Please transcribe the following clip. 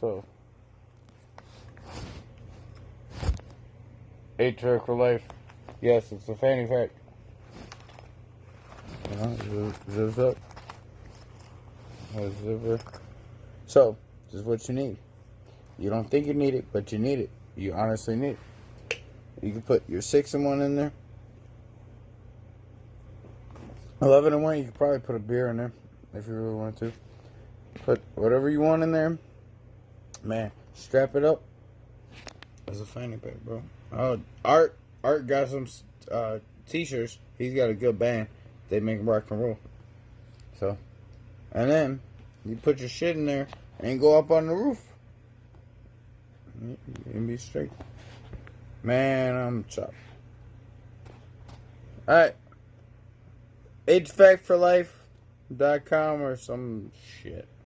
So, HVAC for life. Yes, it's a fanny pack. Zips up. Zipper. So, this is what you need. You don't think you need it, but you need it. You honestly need it. You can put your 6-in-1 in there. 11-in-1, you could probably put a beer in there if you really want to. Put whatever you want in there. Man, strap it up. That's a fanny pack, bro. Art got some t-shirts. He's got a good band. They make rock and roll. So, and then you put your shit in there and go up on the roof. You can be straight. Man, I'm chopped. Alright. HVACforlife.com or some shit.